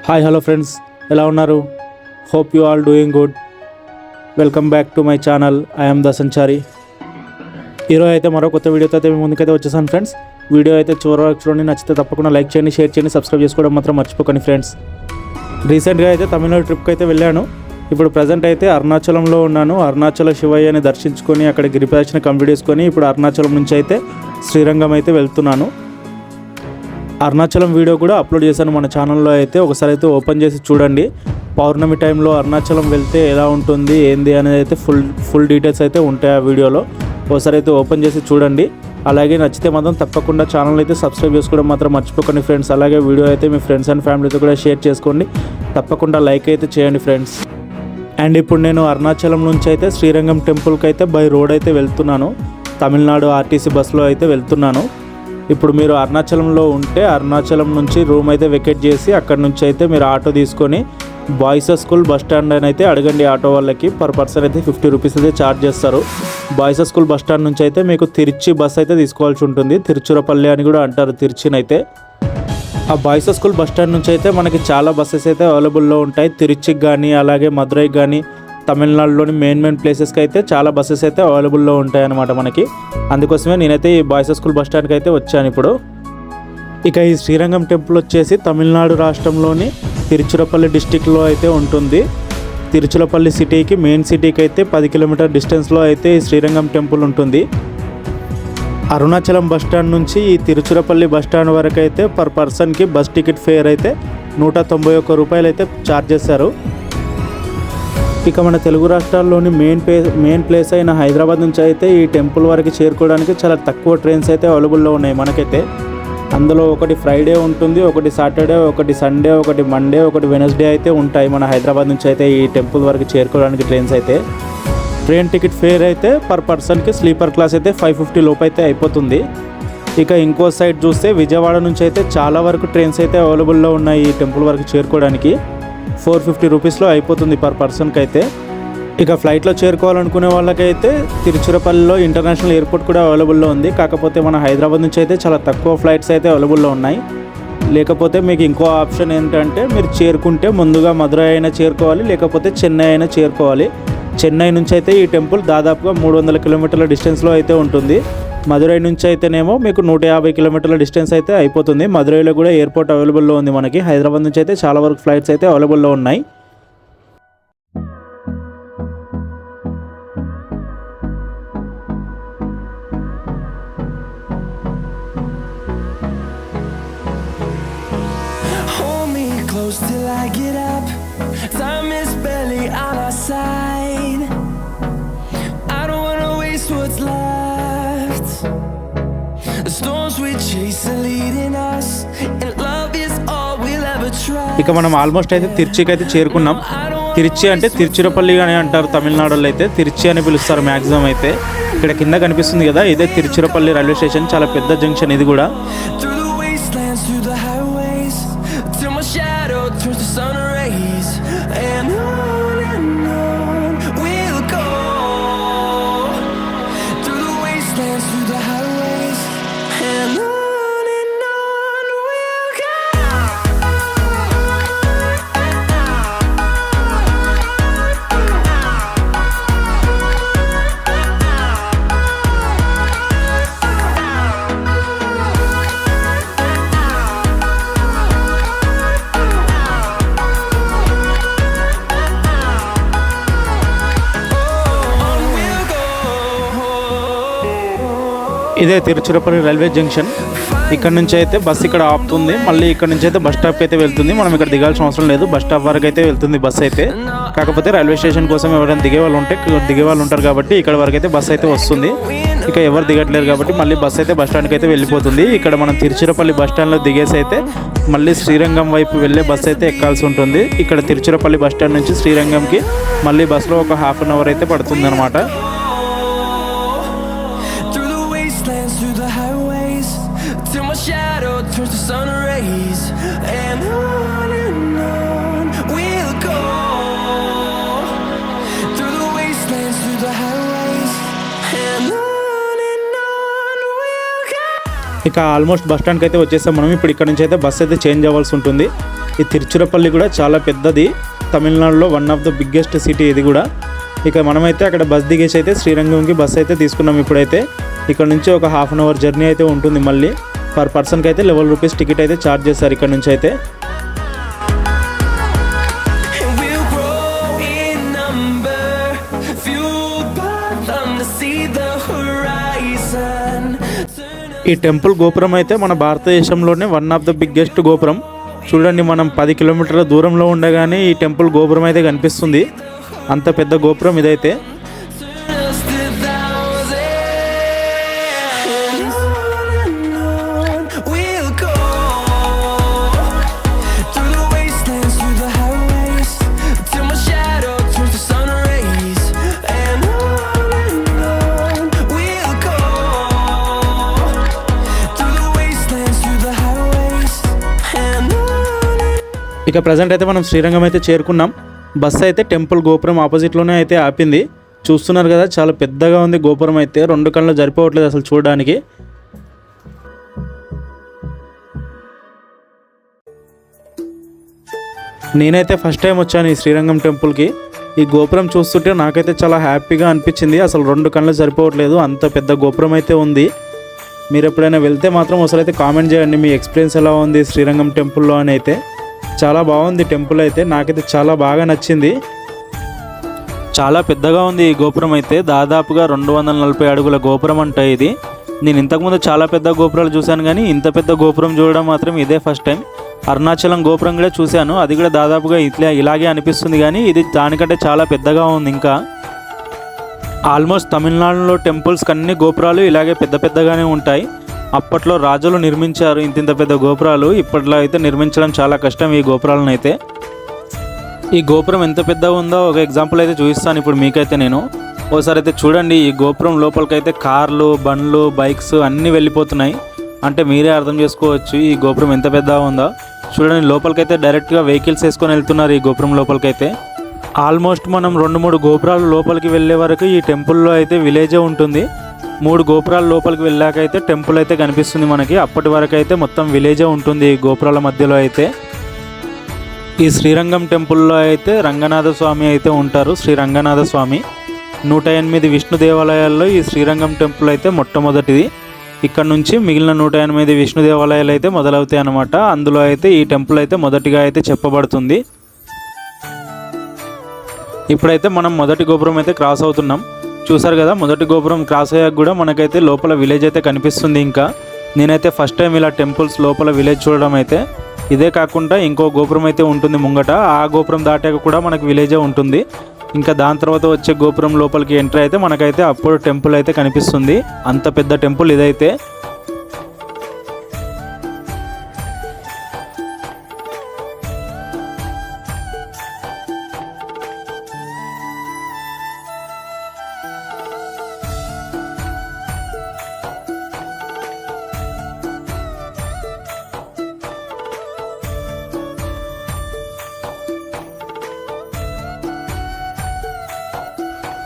Hi hello friends, ఎలా ఉన్నారు? Hope you all doing good. Welcome back to my channel. I'm the Sanchari. ఈరోజు అయితే మరో కొత్త వీడియోతో అయితే ముందుకైతే వచ్చేసాను ఫ్రెండ్స్. వీడియో అయితే చూడండి, నచ్చితే తప్పకుండా లైక్ చేయండి, షేర్ చేయండి, సబ్స్క్రైబ్ చేసుకోవడం మాత్రం మర్చిపోకండి ఫ్రెండ్స్. రీసెంట్గా అయితే తమిళనాడు ట్రిప్కి అయితే వెళ్ళాను. ఇప్పుడు ప్రజెంట్ అయితే అరుణాచలంలో ఉన్నాను. అరుణాచల శివయ్యని దర్శించుకొని అక్కడ గిరిప్రదక్షిణ కంప్లీట్ చేసుకొని ఇప్పుడు అరుణాచలం నుంచి అయితే శ్రీరంగం అయితే వెళ్తున్నాను. అరుణాచలం వీడియో కూడా అప్లోడ్ చేశాను మన ఛానల్లో, అయితే ఒకసారి అయితే ఓపెన్ చేసి చూడండి. పౌర్ణమి టైంలో అరుణాచలం వెళ్తే ఎలా ఉంటుంది ఏంది అనేది అయితే ఫుల్ డీటెయిల్స్ అయితే ఉంటాయి ఆ వీడియోలో. ఒకసారి అయితే ఓపెన్ చేసి చూడండి. అలాగే నచ్చితే మాత్రం తప్పకుండా ఛానల్ అయితే సబ్స్క్రైబ్ చేసుకోవడం మాత్రం మర్చిపోకండి ఫ్రెండ్స్. అలాగే వీడియో అయితే మీ ఫ్రెండ్స్ అండ్ ఫ్యామిలీతో కూడా షేర్ చేసుకోండి. తప్పకుండా లైక్ అయితే చేయండి ఫ్రెండ్స్. అండ్ ఇప్పుడు నేను అరుణాచలం నుంచి అయితే శ్రీరంగం టెంపుల్కి అయితే బై రోడ్ అయితే వెళ్తున్నాను. తమిళనాడు ఆర్టీసీ బస్సులో అయితే వెళ్తున్నాను. ఇప్పుడు మీరు అరుణాచలంలో ఉంటే అరుణాచలం నుంచి రూమ్ అయితే వెకేట్ చేసి అక్కడ నుంచి అయితే మీరు ఆటో తీసుకొని బాయ్స్ స్కూల్ బస్ స్టాండ్ అని అయితే అడగండి. ఆటో వాళ్ళకి పర్ పర్సన్ అయితే 50 రూపీస్ అయితే ఛార్జ్ చేస్తారు. బాయ్స్ స్కూల్ బస్ స్టాండ్ నుంచి అయితే మీకు తిరుచి బస్ అయితే తీసుకోవాల్సి ఉంటుంది. తిరుచురపల్లి అని కూడా అంటారు తిరుచినైతే. ఆ బాయ్స్ స్కూల్ బస్ స్టాండ్ నుంచి అయితే మనకి చాలా బస్సెస్ అయితే అవైలబుల్లో ఉంటాయి. తిరుచికి కానీ అలాగే మదురైకి కానీ తమిళనాడులోని మెయిన్ ప్లేసెస్కి అయితే చాలా బస్సెస్ అయితే అవైలబుల్లో ఉంటాయి అన్నమాట మనకి. అందుకోసమే నేనైతే ఈ బాయ్స్ స్కూల్ బస్ స్టాండ్కి అయితే వచ్చాను ఇప్పుడు. ఇక ఈ శ్రీరంగం టెంపుల్ వచ్చేసి తమిళనాడు రాష్ట్రంలోని తిరుచిరపల్లి డిస్టిక్లో అయితే ఉంటుంది. తిరుచిరపల్లి సిటీకి మెయిన్ సిటీకి అయితే 10 కిలోమీటర్ డిస్టెన్స్లో అయితే ఈ శ్రీరంగం టెంపుల్ ఉంటుంది. అరుణాచలం బస్ స్టాండ్ నుంచి ఈ తిరుచిరపల్లి బస్ స్టాండ్ వరకు అయితే పర్ పర్సన్కి బస్ టికెట్ ఫేర్ అయితే 191 రూపాయలు అయితే ఛార్జ్ చేశారు. ఇక మన తెలుగు రాష్ట్రాల్లోని మెయిన్ ప్లేస్ అయిన హైదరాబాద్ నుంచి అయితే ఈ టెంపుల్ వరకు చేరుకోవడానికి చాలా తక్కువ ట్రైన్స్ అయితే అవైలబుల్లో ఉన్నాయి మనకైతే. అందులో ఒకటి ఫ్రైడే ఉంటుంది, ఒకటి సాటర్డే, ఒకటి సండే, ఒకటి మండే, ఒకటి వెనస్డే అయితే ఉంటాయి మన హైదరాబాద్ నుంచి అయితే ఈ టెంపుల్ వరకు చేరుకోవడానికి ట్రైన్స్ అయితే. ట్రైన్ టికెట్ ఫేర్ అయితే పర్ పర్సన్కి స్లీపర్ క్లాస్ అయితే 550 లోపు అయితే అయిపోతుంది. ఇక ఇంకో సైడ్ చూస్తే విజయవాడ నుంచి అయితే చాలా వరకు ట్రైన్స్ అయితే అవైలబుల్లో ఉన్నాయి ఈ టెంపుల్ వరకు చేరుకోవడానికి. 450 రూపీస్లో అయిపోతుంది పర్ పర్సన్కి అయితే. ఇక ఫ్లైట్లో చేరుకోవాలనుకునే వాళ్ళకైతే తిరుచిరపల్లిలో ఇంటర్నేషనల్ ఎయిర్పోర్ట్ కూడా అవైలబుల్లో ఉంది. కాకపోతే మన హైదరాబాద్ నుంచి అయితే చాలా తక్కువ ఫ్లైట్స్ అయితే అవైలబుల్లో ఉన్నాయి. లేకపోతే మీకు ఇంకో ఆప్షన్ ఏంటంటే మీరు చేరుకుంటే ముందుగా మదురై అయినా చేరుకోవాలి, లేకపోతే చెన్నై అయినా చేరుకోవాలి. చెన్నై నుంచి అయితే ఈ టెంపుల్ దాదాపుగా 300 కిలోమీటర్ల డిస్టెన్స్లో అయితే ఉంటుంది. మదురై నుంచి అయితేనేమో మీకు 150 కిలోమీటర్ల డిస్టెన్స్ అయితే అయిపోతుంది. మదురైలో కూడా ఎయిర్పోర్ట్ అవైలబుల్లో ఉంది మనకి. హైదరాబాద్ నుంచి అయితే చాలా వరకు ఫ్లైట్స్ అయితే అవైలబుల్లో ఉన్నాయి. Till I get up, time is barely on our side. I don't wanna waste what's left. The storms we chase are leading us, and love is all we'll ever try. ఇక మనం almost అయితే తిరుచికి అయితే చేరుకున్నాం. తిరుచి అంటే తిరుచిరపల్లి అని అంటారు తమిళనాడులో అయితే. తిరుచి అని పిలుస్తారు మ్యాక్సిమం అయితే. ఇక్కడ కింద కనిపిస్తుంది కదా, ఇదే తిరుచిరపల్లి రైల్వే స్టేషన్. చాలా పెద్ద జంక్షన్ ఇది కూడా. Turns to sun rays, and on we'll go, through the wastelands, through the highways, and on we'll go. ఇదే తిరుచిరపల్లి రైల్వే జంక్షన్. ఇక్కడ నుంచి అయితే బస్సు ఇక్కడ ఆపుతుంది. మళ్ళీ ఇక్కడ నుంచి అయితే బస్ స్టాప్కి అయితే వెళ్తుంది. మనం ఇక్కడ దిగాల్సిన అవసరం లేదు, బస్ స్టాప్ వరకు అయితే వెళ్తుంది బస్సు అయితే. కాకపోతే రైల్వే స్టేషన్ కోసం ఎవరైనా దిగే వాళ్ళు ఉంటారు కాబట్టి ఇక్కడ వరకు అయితే బస్సు అయితే వస్తుంది. ఇక ఎవరు దిగట్లేరు కాబట్టి మళ్ళీ బస్సు అయితే బస్ స్టాండ్కి అయితే వెళ్ళిపోతుంది. ఇక్కడ మనం తిరుచిరపల్లి బస్ స్టాండ్లో దిగేసి అయితే మళ్ళీ శ్రీరంగం వైపు వెళ్ళే బస్సు అయితే ఎక్కాల్సి ఉంటుంది. ఇక్కడ తిరుచిరపల్లి బస్ స్టాండ్ నుంచి శ్రీరంగంకి మళ్ళీ బస్సులో ఒక ½ అవర్ అయితే పడుతుంది అనమాట. Through the highways, till my shadow turns to sun rays, and on we'll go, through the wastelands, through the highways, and on we'll go. ఇక ఆల్మోస్ట్ బస్ స్టాండ్కి అయితే వచ్చేసాం మనం. ఇప్పుడు ఇక్కడ నుంచి అయితే బస్ అయితే చేంజ్ అవ్వాల్సి ఉంటుంది. ఈ తిరుచిరపల్లి కూడా చాలా పెద్దది, తమిళనాడులో one of the biggest city ఇది కూడా. ఇక మనమైతే అక్కడ బస్ దిగేసి అయితే శ్రీరంగంకి బస్ అయితే తీసుకున్నాం. ఇప్పుడైతే ఇక్కడ నుంచి ఒక హాఫ్ అన్ అవర్ జర్నీ అయితే ఉంటుంది. మళ్ళీ పర్ పర్సన్కి అయితే 11 రూపీస్ టికెట్ అయితే ఛార్జ్ చేస్తారు ఇక్కడ నుంచి అయితే. And we'll grow in number, fueled by them to see the horizon. ఈ టెంపుల్ గోపురం అయితే మన భారతదేశంలోనే వన్ ఆఫ్ ద బిగ్గెస్ట్ గోపురం. చూడండి, మనం 10 కిలోమీటర్ల దూరంలో ఉండగానే ఈ టెంపుల్ గోపురం అయితే కనిపిస్తుంది. అంత పెద్ద గోపురం ఇదైతే. Turn us to thousands. And on we'll go, through the wastelands, through the highways, till my shadow turns to sun rays. And on we'll go, through the wastelands, through the highways. And on. ఇక present అయితే మనం శ్రీరంగం అయితే చేరుకున్నాం. Bus అయితే temple గోపురం ఆపోజిట్లోనే అయితే ఆపింది. చూస్తున్నారు కదా, చాలా పెద్దగా ఉంది గోపురం అయితే. 2 కళ్ళు సరిపోవట్లేదు అసలు చూడడానికి. నేనైతే ఫస్ట్ టైం వచ్చాను ఈ శ్రీరంగం టెంపుల్కి. ఈ గోపురం చూస్తుంటే నాకైతే చాలా హ్యాపీగా అనిపించింది. అసలు 2 కళ్ళు సరిపోవట్లేదు, అంత పెద్ద గోపురం అయితే ఉంది. మీరు ఎప్పుడైనా వెళ్తే మాత్రం ఒకసారి అయితే కామెంట్ చేయండి మీ ఎక్స్పీరియన్స్ ఎలా ఉంది శ్రీరంగం టెంపుల్లో అని. అయితే చాలా బాగుంది టెంపుల్ అయితే, నాకైతే చాలా బాగా నచ్చింది. చాలా పెద్దగా ఉంది ఈ గోపురం అయితే. దాదాపుగా 240 అడుగుల గోపురం అంట ఇది. నేను ఇంతకుముందు చాలా పెద్ద గోపురాలు చూశాను, కానీ ఇంత పెద్ద గోపురం చూడడం మాత్రం ఇదే ఫస్ట్ టైం. అరుణాచలం గోపురం కూడా చూశాను, అది కూడా దాదాపుగా ఇలాగే అనిపిస్తుంది, కానీ ఇది దానికంటే చాలా పెద్దగా ఉంది. ఇంకా ఆల్మోస్ట్ తమిళనాడులో టెంపుల్స్ అన్ని గోపురాలు ఇలాగే పెద్ద పెద్దగానే ఉంటాయి. అప్పట్లో రాజులు నిర్మించారు ఇంత పెద్ద గోపురాలు. ఇప్పట్లో అయితే నిర్మించడం చాలా కష్టం ఈ గోపురాలను అయితే. ఈ గోపురం ఎంత పెద్దగా ఉందో ఒక ఎగ్జాంపుల్ అయితే చూపిస్తాను ఇప్పుడు మీకైతే నేను. ఒకసారి అయితే చూడండి, ఈ గోపురం లోపలికైతే కార్లు, బండ్లు, బైక్స్ అన్నీ వెళ్ళిపోతున్నాయి. అంటే మీరే అర్థం చేసుకోవచ్చు ఈ గోపురం ఎంత పెద్దగా ఉందో. చూడండి, లోపలికైతే డైరెక్ట్గా వెహికల్స్ వేసుకొని వెళ్తున్నారు ఈ గోపురం లోపలికైతే. ఆల్మోస్ట్ మనం 2-3 గోపురాలు లోపలికి వెళ్ళే వరకు ఈ టెంపుల్లో అయితే విలేజే ఉంటుంది. 3 గోపురాల లోపలికి వెళ్ళాకైతే టెంపుల్ అయితే కనిపిస్తుంది మనకి. అప్పటి వరకు అయితే మొత్తం విలేజే ఉంటుంది ఈ గోపురాల మధ్యలో అయితే. ఈ శ్రీరంగం టెంపుల్లో అయితే రంగనాథ స్వామి అయితే ఉంటారు. శ్రీ రంగనాథ స్వామి 108 విష్ణు దేవాలయాల్లో ఈ శ్రీరంగం టెంపుల్ అయితే మొట్టమొదటిది. ఇక్కడ నుంచి మిగిలిన 108 విష్ణు దేవాలయాలు అయితే మొదలవుతాయి అన్నమాట. అందులో అయితే ఈ టెంపుల్ అయితే మొదటిగా అయితే చెప్పబడుతుంది. ఇప్పుడైతే మనం మొదటి గోపురం అయితే క్రాస్ అవుతున్నాం. చూసారు కదా, మొదటి గోపురం క్రాస్ అయ్యాక కూడా మనకైతే లోపల విలేజ్ అయితే కనిపిస్తుంది. ఇంకా నేనైతే ఫస్ట్ టైం ఇలా టెంపుల్స్ లోపల విలేజ్ చూడడం అయితే. ఇదే కాకుండా ఇంకో గోపురం అయితే ఉంటుంది ముంగట. ఆ గోపురం దాటాక కూడా మనకు విలేజే ఉంటుంది. ఇంకా దాని తర్వాత వచ్చే గోపురం లోపలికి ఎంటర్ అయితే మనకైతే అప్పుడు టెంపుల్ అయితే కనిపిస్తుంది. అంత పెద్ద టెంపుల్ ఇదైతే.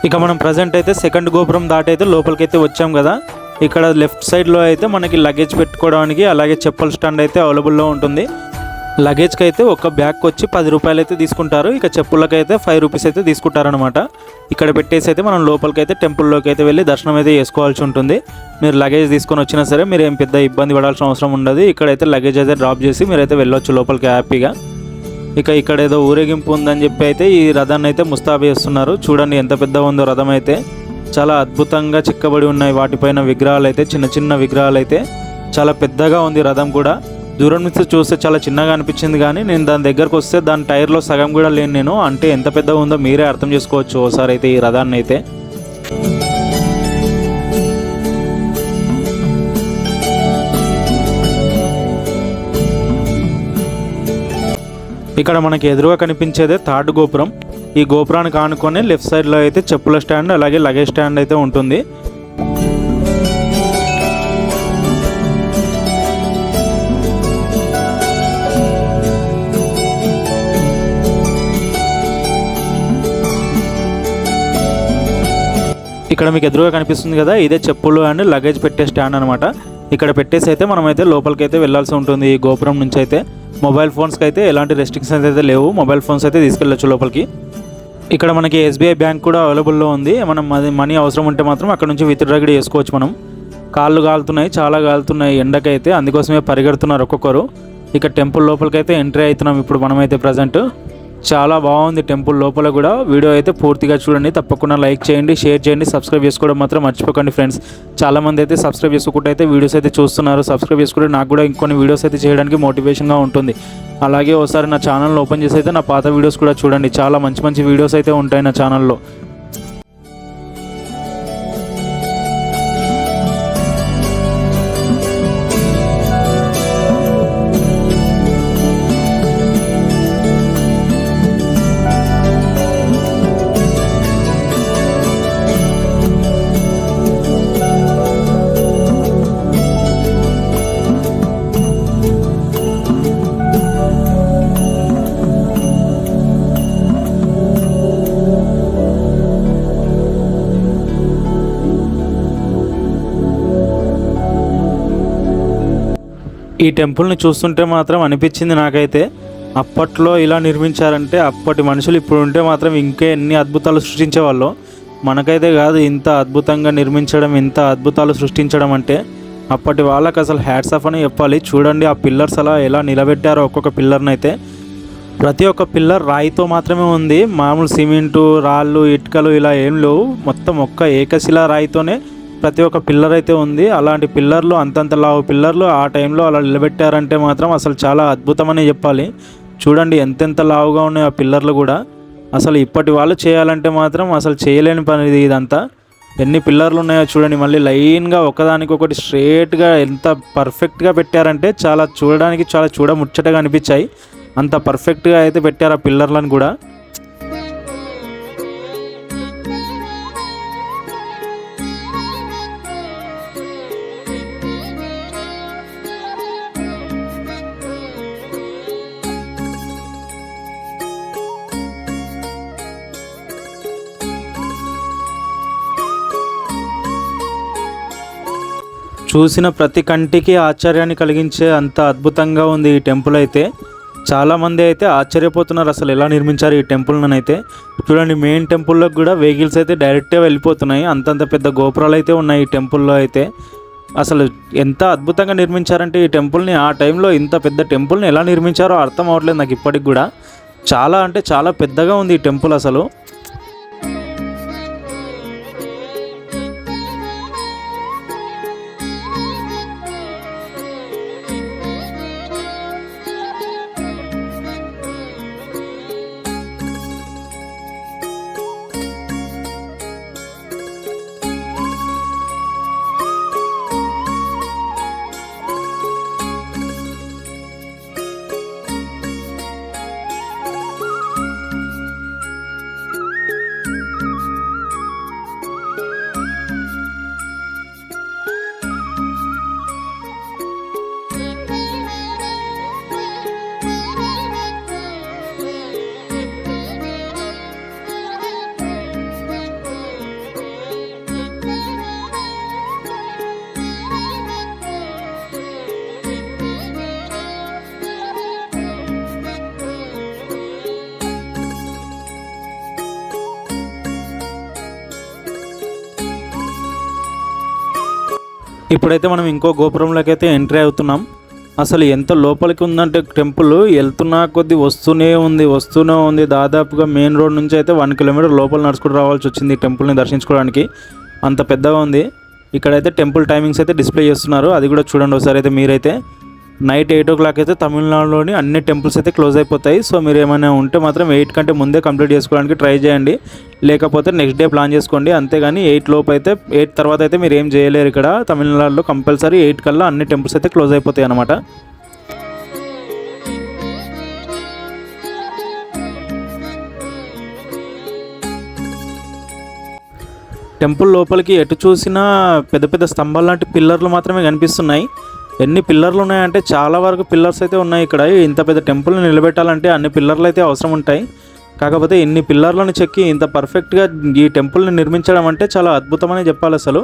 ఇక మనం ప్రజెంట్ అయితే సెకండ్ గోపురం దాటైతే లోపలికైతే వచ్చాం కదా. ఇక్కడ లెఫ్ట్ సైడ్లో అయితే మనకి లగేజ్ పెట్టుకోవడానికి అలాగే చెప్పుల స్టాండ్ అయితే అవైలబుల్లో ఉంటుంది. లగేజ్కి అయితే ఒక బ్యాగ్కి వచ్చి 10 రూపాయలు అయితే తీసుకుంటారు. ఇక చెప్పులకైతే 5 రూపీస్ అయితే తీసుకుంటారనమాట. ఇక్కడ పెట్టేసి అయితే మనం లోపలికైతే టెంపుల్లోకి అయితే వెళ్ళి దర్శనం అయితే చేసుకోవాల్సి ఉంటుంది. మీరు లగేజ్ తీసుకొని వచ్చినా సరే మీరు ఏం పెద్ద ఇబ్బంది పడాల్సిన అవసరం ఉండదు. ఇక్కడైతే లగేజ్ అయితే డ్రాప్ చేసి మీరైతే వెళ్ళొచ్చు లోపలికి హ్యాపీగా. ఇక ఇక్కడ ఏదో ఊరేగింపు ఉందని చెప్పి అయితే ఈ రథాన్ని అయితే ముస్తాబు చేస్తున్నారు. చూడండి ఎంత పెద్దగా ఉందో రథం అయితే. చాలా అద్భుతంగా చిక్కబడి ఉన్నాయి వాటిపైన విగ్రహాలు అయితే, చిన్న చిన్న విగ్రహాలు అయితే. చాలా పెద్దగా ఉంది రథం కూడా. దూరం నుంచి చూస్తే చాలా చిన్నగా అనిపించింది, కానీ నేను దాని దగ్గరకు వస్తే దాని టైర్లో సగం కూడా లేను నేను. అంటే ఎంత పెద్దగా ఉందో మీరే అర్థం చేసుకోవచ్చు ఒకసారి అయితే ఈ రథాన్ని అయితే. ఇక్కడ మనకి ఎదురుగా కనిపించేదే థర్డ్ గోపురం. ఈ గోపురానికి ఆనుకొని లెఫ్ట్ సైడ్లో అయితే చెప్పుల స్టాండ్ అలాగే లగేజ్ స్టాండ్ అయితే ఉంటుంది. ఇక్కడ మీకు ఎదురుగా కనిపిస్తుంది కదా, ఇదే చెప్పులు అండ్ లగేజ్ పెట్టే స్టాండ్ అనమాట. ఇక్కడ పెట్టేసి అయితే మనమైతే లోపలికి అయితే వెళ్ళాల్సి ఉంటుంది ఈ గోపురం నుంచి అయితే. మొబైల్ ఫోన్స్కి అయితే ఎలాంటి రెస్ట్రిక్షన్స్ అయితే లేవు, మొబైల్ ఫోన్స్ అయితే తీసుకెళ్ళచ్చు లోపలికి. ఇక్కడ మనకి ఎస్బీఐ బ్యాంక్ కూడా అవైలబుల్లో ఉంది. మనం అది మనీ అవసరం ఉంటే మాత్రం అక్కడ నుంచి విత్డ్రా కూడా చేసుకోవచ్చు. మనం కాళ్ళు కాలుతున్నాయి, చాలా కాలుతున్నాయి ఎండకైతే, అందుకోసమే పరిగెడుతున్నారు ఒక్కొక్కరు. ఇక టెంపుల్ లోపలికైతే ఎంట్రీ అవుతున్నాం ఇప్పుడు మనమైతే ప్రజెంట్. చాలా బాగుంది టెంపుల్ లోపల కూడా. వీడియో అయితే పూర్తిగా చూడండి, తప్పకుండా లైక్ చేయండి, షేర్ చేయండి, సబ్స్క్రైబ్ చేసుకోవడం మాత్రం మర్చిపోకండి ఫ్రెండ్స్. చాలామంది అయితే సబ్స్క్రైబ్ చేసుకోకుండా అయితే వీడియోస్ అయితే చూస్తున్నారు. సబ్స్క్రైబ్ చేసుకుంటే నాకు కూడా ఇంకొన్ని వీడియోస్ అయితే చేయడానికి మోటివేషన్గా ఉంటుంది. అలాగే ఒకసారి నా ఛానల్ని ఓపెన్ చేసి అయితే నా పాత వీడియోస్ కూడా చూడండి, చాలా మంచి మంచి వీడియోస్ అయితే ఉంటాయి నా ఛానల్లో. ఈ టెంపుల్ని చూస్తుంటే మాత్రం అనిపించింది నాకైతే, అప్పట్లో ఇలా నిర్మించారంటే అప్పటి మనుషులు ఇప్పుడు ఉంటే మాత్రం ఇంకా ఎన్ని అద్భుతాలు సృష్టించేవాళ్ళు. మనకైతే కాదు ఇంత అద్భుతంగా నిర్మించడం, ఇంత అద్భుతాలు సృష్టించడం అంటే అప్పటి వాళ్ళకి అసలు హ్యాట్స్ ఆఫ్ అని చెప్పాలి. చూడండి ఆ పిల్లర్స్ అలా ఎలా నిలబెట్టారో, ఒక్కొక్క పిల్లర్ని అయితే. ప్రతి ఒక్క పిల్లర్ రాయితో మాత్రమే ఉంది, మామూలు సిమెంటు, రాళ్ళు, ఇటుకలు ఇలా ఏం లేవు. మొత్తం ఒక్క ఏకశిలా రాయితోనే ప్రతి ఒక్క పిల్లర్ అయితే ఉంది. అలాంటి పిల్లర్లు, అంతంత లావు పిల్లర్లు ఆ టైంలో అలా నిలబెట్టారంటే మాత్రం అసలు చాలా అద్భుతమని చెప్పాలి. చూడండి ఎంతెంత లావుగా ఉన్నాయి ఆ పిల్లర్లు కూడా. అసలు ఇప్పటి వాళ్ళు చేయాలంటే మాత్రం అసలు చేయలేని పని ఇదంతా. ఎన్ని పిల్లర్లు ఉన్నాయో చూడండి, మళ్ళీ లైన్గా ఒకదానికొకటి స్ట్రేట్గా ఎంత పర్ఫెక్ట్గా పెట్టారంటే చాలా చూడడానికి చాలా చూడముచ్చటగా అనిపించాయి. అంత పర్ఫెక్ట్గా అయితే పెట్టారు ఆ పిల్లర్లను కూడా. చూసిన ప్రతి కంటికి ఆశ్చర్యాన్ని కలిగించే అంత అద్భుతంగా ఉంది ఈ టెంపుల్ అయితే. చాలామంది అయితే ఆశ్చర్యపోతున్నారు అసలు ఎలా నిర్మించారు ఈ టెంపుల్ని అయితే. చూడండి మెయిన్ టెంపుల్లోకి కూడా వెహికల్స్ అయితే డైరెక్ట్గా వెళ్ళిపోతున్నాయి, అంతంత పెద్ద గోపురాలు అయితే ఉన్నాయి ఈ టెంపుల్లో అయితే. అసలు ఎంత అద్భుతంగా నిర్మించారంటే ఈ టెంపుల్ని, ఆ టైంలో ఇంత పెద్ద టెంపుల్ని ఎలా నిర్మించారో అర్థం అవ్వట్లేదు నాకు ఇప్పటికి కూడా. చాలా అంటే చాలా పెద్దగా ఉంది ఈ టెంపుల్ అసలు. ఇప్పుడైతే మనం ఇంకో గోపురంలోకి అయితే ఎంట్రీ అవుతున్నాం. అసలు ఎంత లోపలికి ఉందంటే టెంపుల్, వెళ్తున్నా కొద్దీ వస్తూనే ఉంది. దాదాపుగా మెయిన్ రోడ్ నుంచి అయితే 1 కిలోమీటర్ లోపల నడుచుకుంటూ రావాల్సి వచ్చింది ఈ టెంపుల్ని దర్శించుకోవడానికి, అంత పెద్దగా ఉంది. ఇక్కడైతే టెంపుల్ టైమింగ్స్ అయితే డిస్ప్లే చేస్తున్నారు, అది కూడా చూడండి ఒకసారి అయితే మీరైతే. నైట్ 8 o'clock అయితే తమిళనాడులోని అన్ని టెంపుల్స్ అయితే క్లోజ్ అయిపోతాయి. సో మీరు ఏమైనా ఉంటే మాత్రం 8 కంటే ముందే కంప్లీట్ చేసుకోవడానికి ట్రై చేయండి, లేకపోతే నెక్స్ట్ డే ప్లాన్ చేసుకోండి. అంతేగాని 8 లోపు అయితే, 8 తర్వాత అయితే మీరు ఏం చేయలేరు. ఇక్కడ తమిళనాడులో కంపల్సరీ 8 కల్లా అన్ని టెంపుల్స్ అయితే క్లోజ్ అయిపోతాయి అన్నమాట. టెంపుల్ లోపలికి ఎటు చూసినా పెద్ద పెద్ద స్తంభాలు లాంటి పిల్లర్లు మాత్రమే కనిపిస్తున్నాయి. ఎన్ని పిల్లర్లు ఉన్నాయంటే చాలా వరకు పిల్లర్స్ అయితే ఉన్నాయి ఇక్కడ. ఇంత పెద్ద టెంపుల్ని నిలబెట్టాలంటే అన్ని పిల్లర్లు అయితే అవసరం ఉంటాయి. కాకపోతే ఇన్ని పిల్లర్లను చెక్కి ఇంత పర్ఫెక్ట్గా ఈ టెంపుల్ని నిర్మించడం అంటే చాలా అద్భుతమని చెప్పాలి అసలు.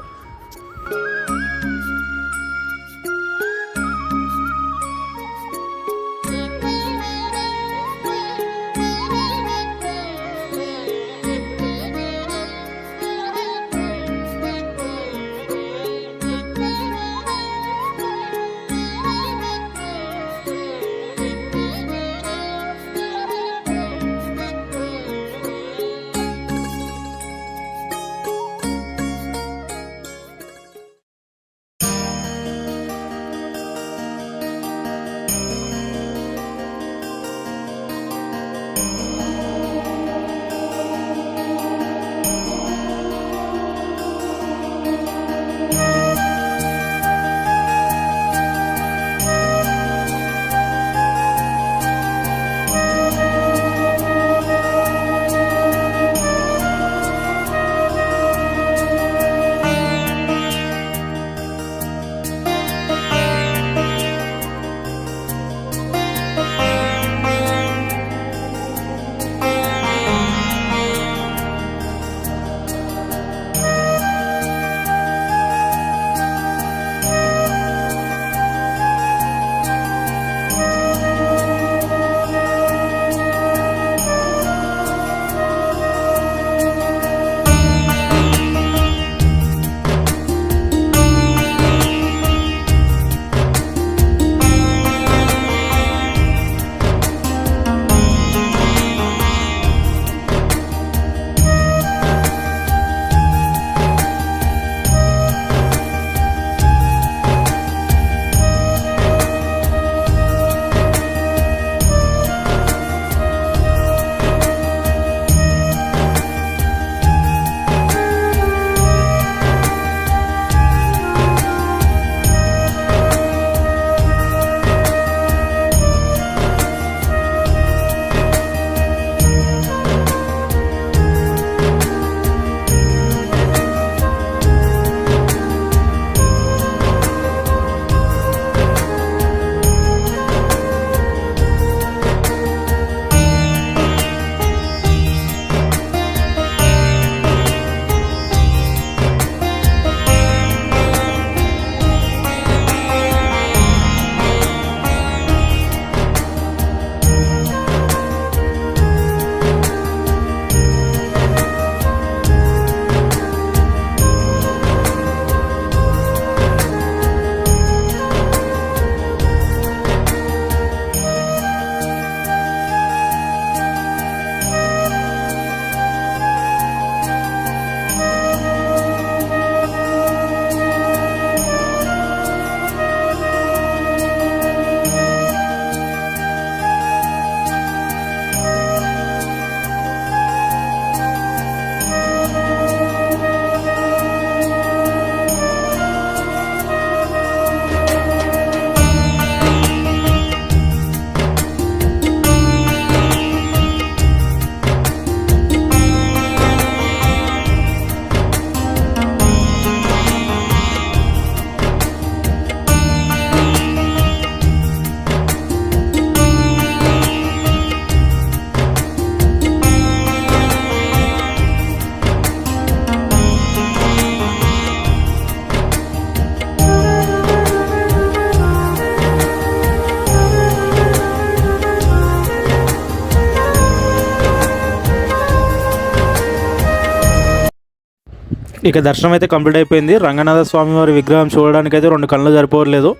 ఇక దర్శనం అయితే కంప్లీట్ అయిపోయింది. రంగనాథ స్వామి వారి విగ్రహం చూడడానికి అయితే 2 కళ్ళు సరిపోలేదు,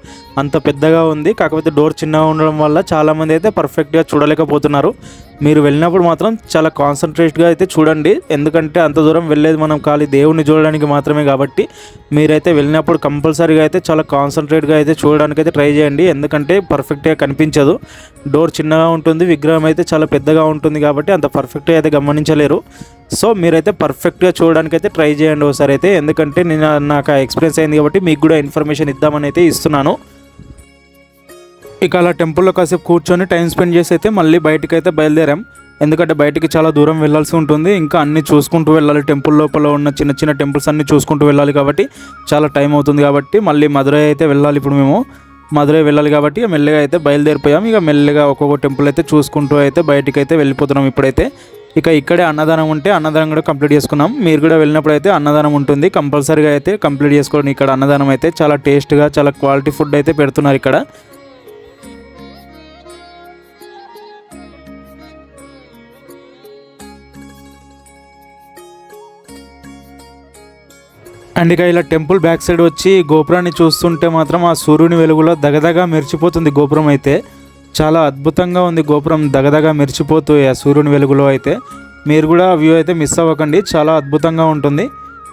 అంత పెద్దగా ఉంది. కాకపోతే డోర్ చిన్నగా ఉండడం వల్ల చాలామంది అయితే పర్ఫెక్ట్గా చూడలేకపోతున్నారు. మీరు వెళ్ళినప్పుడు మాత్రం చాలా కాన్సన్ట్రేట్గా అయితే చూడండి, ఎందుకంటే అంత దూరం వెళ్ళేది మనం ఖాళీ దేవుణ్ణి చూడడానికి మాత్రమే కాబట్టి మీరైతే వెళ్ళినప్పుడు కంపల్సరీగా అయితే చాలా కాన్సన్ట్రేట్గా అయితే చూడడానికి అయితే ట్రై చేయండి, ఎందుకంటే పర్ఫెక్ట్గా కనిపించదు. డోర్ చిన్నగా ఉంటుంది, విగ్రహం అయితే చాలా పెద్దగా ఉంటుంది కాబట్టి అంత పర్ఫెక్ట్గా అయితే గమనించలేరు. సో మీరైతే పర్ఫెక్ట్గా చూడడానికి అయితే ట్రై చేయండి ఒకసారి అయితే, ఎందుకంటే నాకు ఎక్స్పీరియన్స్ అయింది కాబట్టి మీకు కూడా ఇన్ఫర్మేషన్ ఇద్దామని అయితే ఇస్తున్నాను. ఇక అలా టెంపుల్లో కాసేపు కూర్చొని టైం స్పెండ్ చేసి అయితే మళ్ళీ బయటకు అయితే బయలుదేరాం, ఎందుకంటే బయటికి చాలా దూరం వెళ్ళాల్సి ఉంటుంది. ఇంకా అన్నీ చూసుకుంటూ వెళ్ళాలి, టెంపుల్ లోపల ఉన్న చిన్న చిన్న టెంపుల్స్ అన్నీ చూసుకుంటూ వెళ్ళాలి కాబట్టి చాలా టైం అవుతుంది. కాబట్టి మళ్ళీ మధురై అయితే వెళ్ళాలి. ఇప్పుడు మేము మధురై వెళ్ళాలి కాబట్టి మెల్లగా అయితే బయలుదేరిపోయాం. ఇక మెల్లగా ఒక్కొక్క టెంపుల్ అయితే చూసుకుంటూ అయితే బయటికి అయితే వెళ్ళిపోతున్నాం ఇప్పుడైతే. ఇక ఇక్కడే అన్నదానం ఉంటే అన్నదానం కూడా కంప్లీట్ చేసుకున్నాం. మీరు కూడా వెళ్ళినప్పుడు అయితే అన్నదానం ఉంటుంది, కంపల్సరీగా అయితే కంప్లీట్ చేసుకోండి. ఇక్కడ అన్నదానం అయితే చాలా టేస్ట్గా చాలా క్వాలిటీ ఫుడ్ అయితే పెడుతున్నారు ఇక్కడ. అండ్ ఇక ఇలా టెంపుల్ బ్యాక్ సైడ్ వచ్చి గోపురాన్ని చూస్తుంటే మాత్రం ఆ సూర్యుని వెలుగులో దగదగా మెరిచిపోతుంది గోపురం అయితే. చాలా అద్భుతంగా ఉంది గోపురం, దగదగా మెరిచిపోతూ ఆ సూర్యుని వెలుగులో అయితే. మీరు కూడా వ్యూ అయితే మిస్ అవ్వకండి, చాలా అద్భుతంగా ఉంటుంది.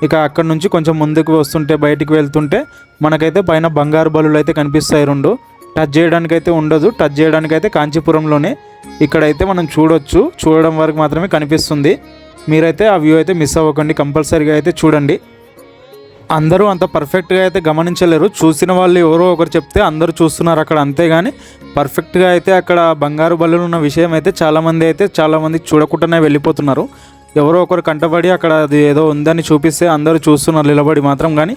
ఇక అక్కడ నుంచి కొంచెం ముందుకు వస్తుంటే బయటికి వెళ్తుంటే మనకైతే పైన బంగారు బలులు అయితే కనిపిస్తాయి 2. టచ్ చేయడానికి అయితే ఉండదు, టచ్ చేయడానికి అయితే కాంచీపురంలోనే ఇక్కడైతే మనం చూడొచ్చు, చూడడం వరకు మాత్రమే కనిపిస్తుంది. మీరైతే ఆ వ్యూ అయితే మిస్ అవ్వకండి, కంపల్సరీగా అయితే చూడండి. అందరూ అంత పర్ఫెక్ట్గా అయితే గమనించలేరు, చూసిన వాళ్ళు ఎవరో ఒకరు చెప్తే అందరూ చూస్తున్నారు అక్కడ, అంతేగాని పర్ఫెక్ట్గా అయితే అక్కడ బంగారు బల్లులు ఉన్న విషయం అయితే చాలామంది చూడకుండానే వెళ్ళిపోతున్నారు. ఎవరో ఒకరు కంటపడి అక్కడ అది ఏదో ఉందని చూపిస్తే అందరూ చూస్తున్నారు నిలబడి మాత్రం, కానీ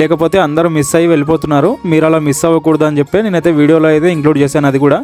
లేకపోతే అందరూ మిస్ అయ్యి వెళ్ళిపోతున్నారు. మీరు అలా మిస్ అవ్వకూడదు అని చెప్పి నేనైతే వీడియోలో అయితే ఇంక్లూడ్ చేశాను అది కూడా.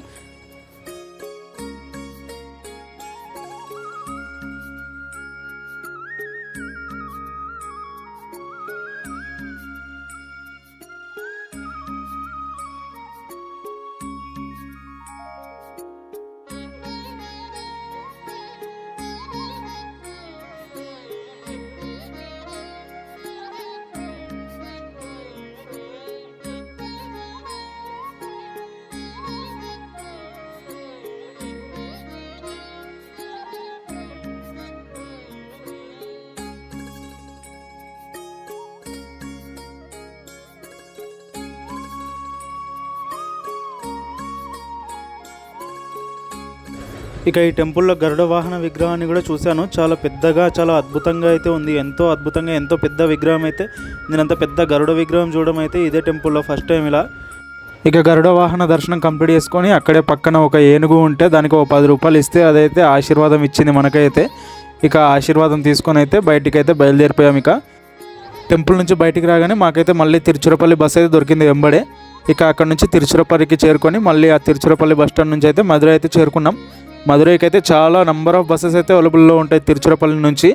ఇక ఈ టెంపుల్లో గరుడ వాహన విగ్రహాన్ని కూడా చూశాను, చాలా పెద్దగా చాలా అద్భుతంగా అయితే ఉంది. ఎంతో అద్భుతంగా ఎంతో పెద్ద విగ్రహం అయితే, నేనంత పెద్ద గరుడ విగ్రహం చూడడం అయితే ఇదే టెంపుల్లో ఫస్ట్ టైం ఇలా. ఇక గరుడ వాహన దర్శనం కంప్లీట్ చేసుకొని అక్కడే పక్కన ఒక ఏనుగు ఉంటే దానికి ఒక 10 రూపాయలు ఇస్తే అదైతే ఆశీర్వాదం ఇచ్చింది మనకైతే. ఇక ఆశీర్వాదం తీసుకొని అయితే బయటికి అయితే బయలుదేరిపోయాం. ఇక టెంపుల్ నుంచి బయటికి రాగానే మాకైతే మళ్ళీ తిరుచిరపల్లి బస్ అయితే దొరికింది వెంబడే. ఇక అక్కడ నుంచి తిరుచిరపల్లికి చేరుకొని మళ్ళీ ఆ తిరుచిరపల్లి బస్ స్టాండ్ నుంచి అయితే మధురై అయితే చేరుకున్నాం. మధురైకి అయితే చాలా నెంబర్ ఆఫ్ బస్సెస్ అయితే అవైలబుల్లో ఉంటాయి తిరుచిరపల్లి నుంచి.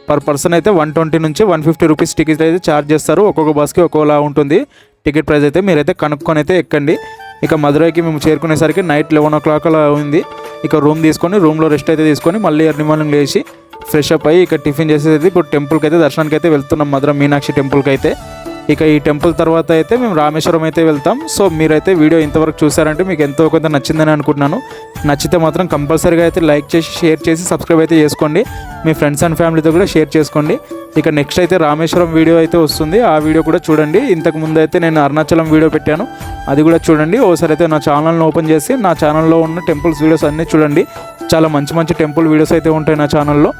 పర్ పర్సన్ అయితే 120 నుంచి 150 రూపీస్ టికెట్ అయితే ఛార్జ్ చేస్తారు, ఒక్కొక్క బస్కి ఒక్కోలా ఉంటుంది టికెట్ ప్రైస్ అయితే. మీరైతే కనుక్కొని అయితే ఎక్కండి. ఇక మధురైకి మేము చేరుకునేసరికి నైట్ 11 o'clock అలా ఉంది. ఇక రూమ్ తీసుకొని రూమ్లో రెస్ట్ అయితే తీసుకొని మళ్ళీ ఎర్లీ మార్నింగ్ లేచి ఫ్రెష్ అప్ అయ్యి ఇక టిఫిన్ చేసేది ఇప్పుడు టెంపుల్కి అయితే దర్శనానికి అయితే వెళ్తున్నాం, మధుర మీనాక్షి టెంపుల్కి అయితే. ఇక ఈ టెంపుల్ తర్వాత అయితే మేము రామేశ్వరం అయితే వెళ్తాం. సో మీరైతే వీడియో ఇంతవరకు చూసారంటే మీకు ఎంతో కొంత నచ్చిందని అనుకుంటున్నాను. నచ్చితే మాత్రం కంపల్సరీగా అయితే లైక్ చేసి షేర్ చేసి సబ్స్క్రైబ్ అయితే చేసుకోండి, మీ ఫ్రెండ్స్ అండ్ ఫ్యామిలీతో కూడా షేర్ చేసుకోండి. ఇక నెక్స్ట్ అయితే రామేశ్వరం వీడియో అయితే వస్తుంది, ఆ వీడియో కూడా చూడండి. ఇంతకు ముందు అయితే నేను అరుణాచలం వీడియో పెట్టాను, అది కూడా చూడండి. ఓసారి అయితే నా ఛానల్ని ఓపెన్ చేసి నా ఛానల్లో ఉన్న టెంపుల్స్ వీడియోస్ అన్నీ చూడండి. చాలా మంచి మంచి టెంపుల్ వీడియోస్ అయితే ఉంటాయి నా ఛానల్లో.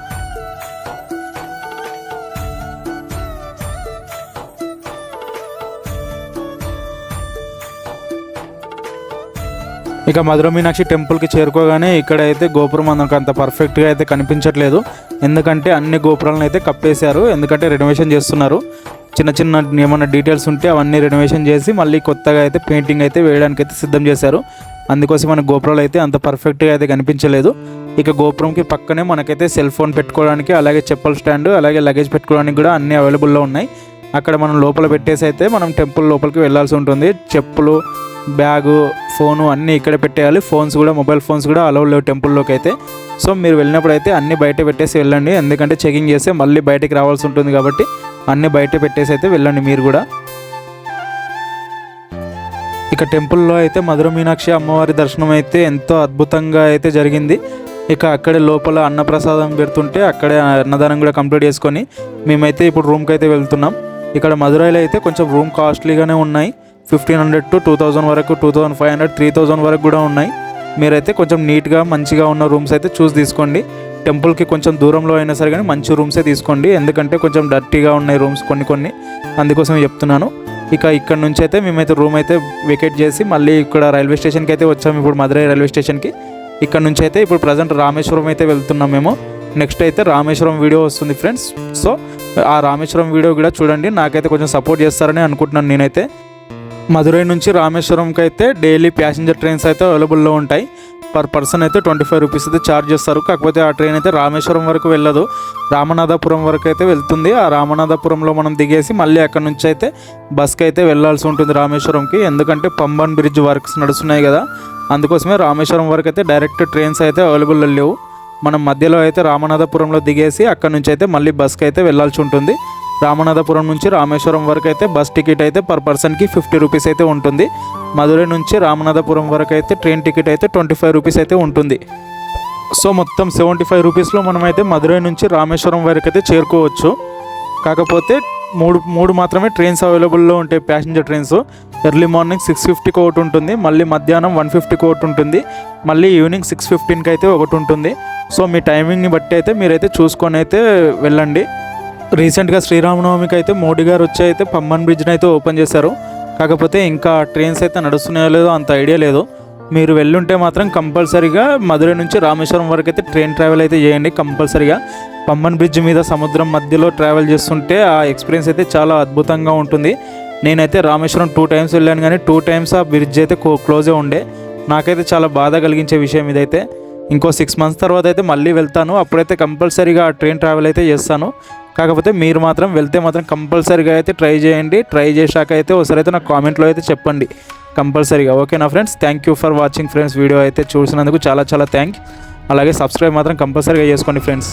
ఇక మధుర మీనాక్షి టెంపుల్కి చేరుకోగానే ఇక్కడైతే గోపురం మనకు అంత పర్ఫెక్ట్గా అయితే కనిపించట్లేదు, ఎందుకంటే అన్ని గోపురాలను అయితే కప్పేశారు, ఎందుకంటే రెనోవేషన్ చేస్తున్నారు. చిన్న చిన్న ఏమైనా డీటెయిల్స్ ఉంటే అవన్నీ రెనోవేషన్ చేసి మళ్ళీ కొత్తగా అయితే పెయింటింగ్ అయితే వేయడానికి అయితే సిద్ధం చేశారు. అందుకోసం మన గోపురాలు అయితే అంత పర్ఫెక్ట్గా అయితే కనిపించలేదు. ఇక గోపురంకి పక్కనే మనకైతే సెల్ ఫోన్ పెట్టుకోవడానికి, అలాగే చెప్పుల స్టాండ్, అలాగే లగేజ్ పెట్టుకోవడానికి కూడా అన్నీ అవైలబుల్లో ఉన్నాయి. అక్కడ మనం లోపల పెట్టేసి అయితే మనం టెంపుల్ లోపలికి వెళ్ళాల్సి ఉంటుంది. చెప్పులు, బ్యాగు, ఫోను అన్నీ ఇక్కడ పెట్టేయాలి. ఫోన్స్ కూడా, మొబైల్ ఫోన్స్ కూడా అలౌ లేవు టెంపుల్లోకి అయితే. సో మీరు వెళ్ళినప్పుడు అయితే అన్నీ బయట పెట్టేసి వెళ్ళండి, ఎందుకంటే చెకింగ్ చేస్తే మళ్ళీ బయటికి రావాల్సి ఉంటుంది కాబట్టి అన్నీ బయట పెట్టేసి అయితే వెళ్ళండి మీరు కూడా. ఇక టెంపుల్లో అయితే మధుర మీనాక్షి అమ్మవారి దర్శనం అయితే ఎంతో అద్భుతంగా అయితే జరిగింది. ఇక అక్కడే లోపల అన్నప్రసాదం పెడుతుంటే అక్కడే అన్నదానం కూడా కంప్లీట్ చేసుకొని మేమైతే ఇప్పుడు రూమ్కి అయితే వెళ్తున్నాం. ఇక్కడ మధురైలో అయితే కొంచెం రూమ్ కాస్ట్లీగానే ఉన్నాయి, 1500 to 2000 వరకు, 2500, 3000 వరకు కూడా ఉన్నాయి. మీరైతే కొంచెం నీట్గా మంచిగా ఉన్న రూమ్స్ అయితే చూసి తీసుకోండి. టెంపుల్కి కొంచెం దూరంలో అయినా సరే కానీ మంచి రూమ్సే తీసుకోండి, ఎందుకంటే కొంచెం డర్టీగా ఉన్నాయి రూమ్స్ కొన్ని, అందుకోసం చెప్తున్నాను. ఇక ఇక్కడ నుంచి అయితే మేమైతే రూమ్ అయితే వెకేట్ చేసి మళ్ళీ ఇక్కడ రైల్వే స్టేషన్కి అయితే వచ్చాము, ఇప్పుడు మధురై రైల్వే స్టేషన్కి. ఇక్కడ నుంచి అయితే ఇప్పుడు ప్రజెంట్ రామేశ్వరం అయితే వెళ్తున్నాం మేము. నెక్స్ట్ అయితే రామేశ్వరం వీడియో వస్తుంది ఫ్రెండ్స్. సో ఆ రామేశ్వరం వీడియో కూడా చూడండి, నాకైతే కొంచెం సపోర్ట్ చేస్తారని అనుకుంటున్నాను నేనైతే. మధురై నుంచి రామేశ్వరంకి అయితే డైలీ ప్యాసింజర్ ట్రైన్స్ అయితే అవైలబుల్లో ఉంటాయి. పర్ పర్సన్ అయితే 25 రూపీస్ అయితే ఛార్జ్ చేస్తారు. కాకపోతే ఆ ట్రైన్ అయితే రామేశ్వరం వరకు వెళ్ళదు, రామనాథపురం వరకు అయితే వెళ్తుంది. ఆ రామనాథపురంలో మనం దిగేసి మళ్ళీ అక్కడ నుంచి అయితే బస్కి అయితే వెళ్ళాల్సి ఉంటుంది రామేశ్వరంకి, ఎందుకంటే పంబన్ బ్రిడ్జ్ వర్క్స్ నడుస్తున్నాయి కదా, అందుకోసమే రామేశ్వరం వరకు అయితే డైరెక్ట్ ట్రైన్స్ అయితే అవైలబుల్ లేవు. మనం మధ్యలో అయితే రామనాథపురంలో దిగేసి అక్కడ నుంచి అయితే మళ్ళీ బస్కి అయితే వెళ్ళాల్సి ఉంటుంది. రామనాథపురం నుంచి రామేశ్వరం వరకు అయితే బస్ టికెట్ అయితే పర్ పర్సన్కి 50 రూపీస్ అయితే ఉంటుంది. మధురై నుంచి రామనాథపురం వరకు అయితే ట్రైన్ టికెట్ అయితే 25 రూపీస్ అయితే ఉంటుంది. సో మొత్తం 75 రూపీస్లో మనమైతే మధురై నుంచి రామేశ్వరం వరకు అయితే చేరుకోవచ్చు. కాకపోతే మూడు మాత్రమే ట్రైన్స్ అవైలబుల్లో ఉంటాయి, ప్యాసింజర్ ట్రైన్స్. ఎర్లీ మార్నింగ్ 6:50కి ఒకటి ఉంటుంది, మళ్ళీ మధ్యాహ్నం 1:50కి ఒకటి ఉంటుంది, మళ్ళీ ఈవినింగ్ 6:15కి అయితే ఒకటి ఉంటుంది. సో మీ టైమింగ్ని బట్టి అయితే మీరైతే చూసుకొని అయితే వెళ్ళండి. రీసెంట్గా శ్రీరామనవమికి అయితే మోడీ గారు వచ్చి అయితే పంబన్ బ్రిడ్జ్ని అయితే ఓపెన్ చేశారు. కాకపోతే ఇంకా ట్రైన్స్ అయితే నడుస్తున్నాయో లేదో అంత ఐడియా లేదు. మీరు వెళ్ళుంటే మాత్రం కంపల్సరీగా మధురై నుంచి రామేశ్వరం వరకు అయితే ట్రైన్ ట్రావెల్ అయితే చేయండి కంపల్సరీగా. పంబన్ బ్రిడ్జ్ మీద సముద్రం మధ్యలో ట్రావెల్ చేస్తుంటే ఆ ఎక్స్పీరియన్స్ అయితే చాలా అద్భుతంగా ఉంటుంది. నేనైతే రామేశ్వరం 2 times వెళ్ళాను, కానీ 2 times ఆ బ్రిడ్జ్ అయితే క్లోజే ఉండే. నాకైతే చాలా బాధ కలిగించే విషయం ఇదైతే. ఇంకో 6 months తర్వాత అయితే మళ్ళీ వెళ్తాను, అప్పుడైతే కంపల్సరీగా ట్రైన్ ట్రావెల్ అయితే చేస్తాను. కాకపోతే మీరు మాత్రం వెళ్తే మాత్రం కంపల్సరీగా అయితే ట్రై చేయండి. ట్రై చేశాక అయితే ఒకసారి అయితే నాకు కామెంట్లో అయితే చెప్పండి కంపల్సరీగా. ఓకేనా friends, thank you for watching friends. Video అయితే చూసినందుకు చాలా థ్యాంక్. అలాగే సబ్స్క్రైబ్ మాత్రం కంపల్సరీగా చేసుకోండి ఫ్రెండ్స్.